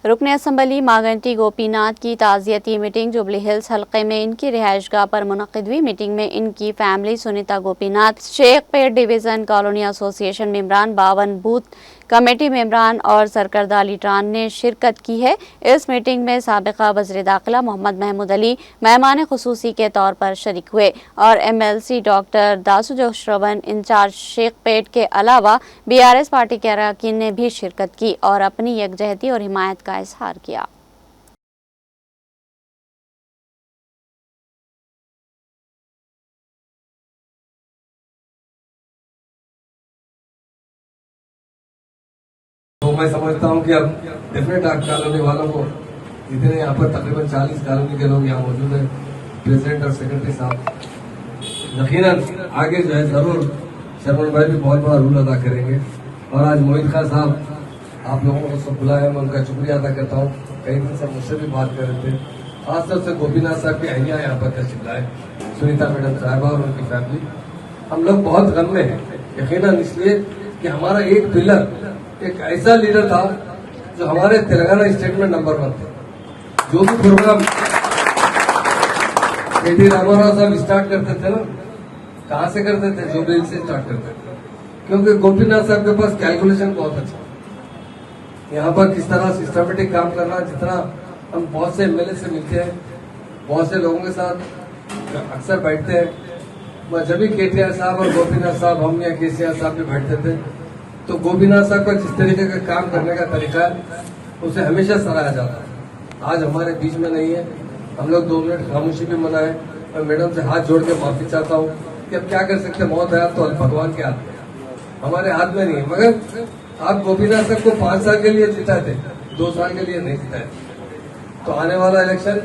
रुकन असम्बली मागंटी गोपीनाथ की ताज़ियती meeting jubilee hills हल्के में इनकी रिहाइशगाह पर मुनक़िद हुई। मीटिंग में इनकी family Sunita Gopinath, Shaikpet division colony association मेंबरान, 52 बूथ कमेटी मेंबरान और सरकर्दा लीडरान ने शिरकत की है। इस मीटिंग में साबिक़ा वज़ीर दाखिला मोहम्मद महमूद अली मेहमान खुसूसी के तौर पर शरीक हुए और MLC डॉक्टर दासूजो श्रवण इंचार्ज शेखपेट के अलावा BRS पार्टी के अरकान ने भी शिरकत की और अपनी यकजहती और हिमायत का इजहार किया। तो मैं समझता हूं कि अब डेफिनेट आर्ट कॉलोनी वालों को, जितने यहाँ पर तकरीबन 40 कॉलोनी के लोग यहाँ मौजूद हैं, प्रेसिडेंट और सेक्रेटरी साहब, यकीनन आगे जो है जरूर शरमन भाई भी बहुत बड़ा रोल अदा करेंगे। और आज मोहित खान साहब आप लोगों को सब बुलाया, मैं उनका शुक्रिया अदा करता हूँ। कई दिन से मुझसे भी बात कर रहे थे। खासतौर से गोपीनाथ साहब की अहिया यहाँ पर तशरीफ लाए, सुनीता मैडम साहबा और उनकी फैमिली। हम लोग बहुत गम में हैं, यकीनन इसलिए कि हमारा एक पिलर, एक ऐसा लीडर था जो हमारे तेलंगाना स्टेट में नंबर 1 था। जो भी प्रोग्राम KT रामाराव साहब स्टार्ट करते थे ना, कहाँ से करते थे? जुबली से स्टार्ट करते थे, क्योंकि गोपीनाथ साहब के पास कैलकुलेशन बहुत अच्छा। यहाँ पर किस तरह सिस्टमेटिक काम करना, जितना हम बहुत से MLA से मिलते हैं, बहुत से लोगों के साथ अक्सर बैठते हैं। जब भी KTR साहब और गोपीनाथ साहब, हम या KCR साहब भी बैठते थे, तो गोपीनाथ साहब का जिस तरीके का काम करने का तरीका है, उसे हमेशा सराहा जाता है। आज हमारे बीच में नहीं है। हम लोग 2 मिनट खामोशी भी मनाए। मैं मैडम से हाथ जोड़ के माफी चाहता हूँ कि अब क्या कर सकते, मौत है तो भगवान के हाथ में, हमारे हाथ में नहीं है। मगर आप गोपीनाथ साहब को 5 साल के लिए जिताए थे, 2 साल के लिए नहीं जिताए। तो आने वाला इलेक्शन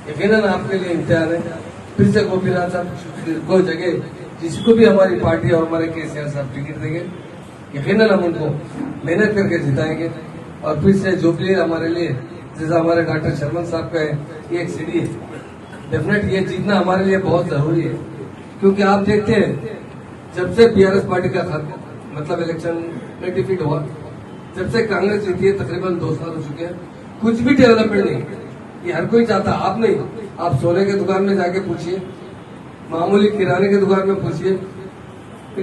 यकीनन आपके लिए इम्तिहान है। फिर से गोपीनाथ साहब को जगह जिसको भी हमारी पार्टी और हमारे KCR साहब टिकट देंगे, यकीनन हम उनको मेहनत करके जिताएंगे। और फिर से जो भी हमारे लिए, जैसा हमारे डॉक्टर शर्मन साहब का है, ये एक सीढ़ी है। डेफिनेट ये जीतना हमारे लिए बहुत जरूरी है, क्योंकि आप देखते हैं जब से BRS पार्टी का मतलब इलेक्शन में डिफीट हुआ, जब से कांग्रेस जीती है, तकरीबन 2 साल हो चुके हैं, कुछ भी डेवलपमेंट नहीं। ये हर कोई चाहता, आप नहीं, आप सोने की दुकान में जाके पूछिए, मामूली किराने की दुकान में पूछिए,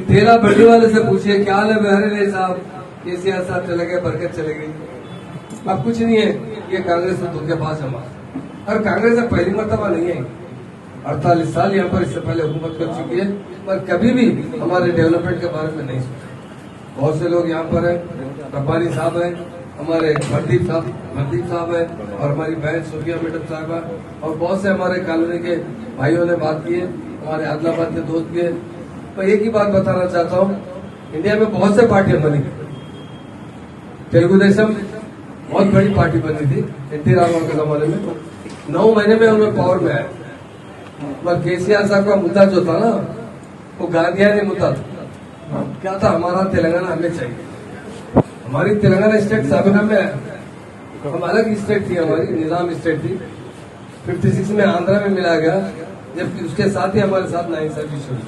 ठेला बंडी वाले से पूछिए क्या हाल है बहरे साहब, KCR साहब चले गए, बरकत चले गई। अब कुछ नहीं है, ये कांग्रेस तो धोखेबाज है हमारा। और कांग्रेस अब पहली मरतबा नहीं है, 48 साल यहाँ पर इससे पहले हुकूमत कर चुकी है, पर कभी भी हमारे डेवलपमेंट के बारे में नहीं सोचा। बहुत से लोग यहाँ पर है, रब्बानी साहब है, हमारे मनदीप साहब है, और हमारी बहन सोफिया मैडम साहब है, और बहुत से हमारे कॉलोनी के भाइयों ने बात की है, हमारे आदिलाबाद के दोस्त भी है। मैं एक ही बात बताना चाहता हूँ, इंडिया में बहुत से पार्टियां बनी। तेलुगु देशम बहुत बड़ी पार्टी बनी थी NT रामाराव के जमाने में, 9 महीने में उन्हें पावर में आया। पर KCR साहब का मुद्दा जो था ना, वो गांधीयानी मुद्दा था। क्या था? हमारा तेलंगाना हमें चाहिए। हमारी तेलंगाना स्टेट साबिना में, हम अलग स्टेट थी, हमारी निजाम स्टेट थी। 56 में आंध्रा में मिला गया, जबकि उसके साथ ही हमारे साथ नाइंसाफी शुरू।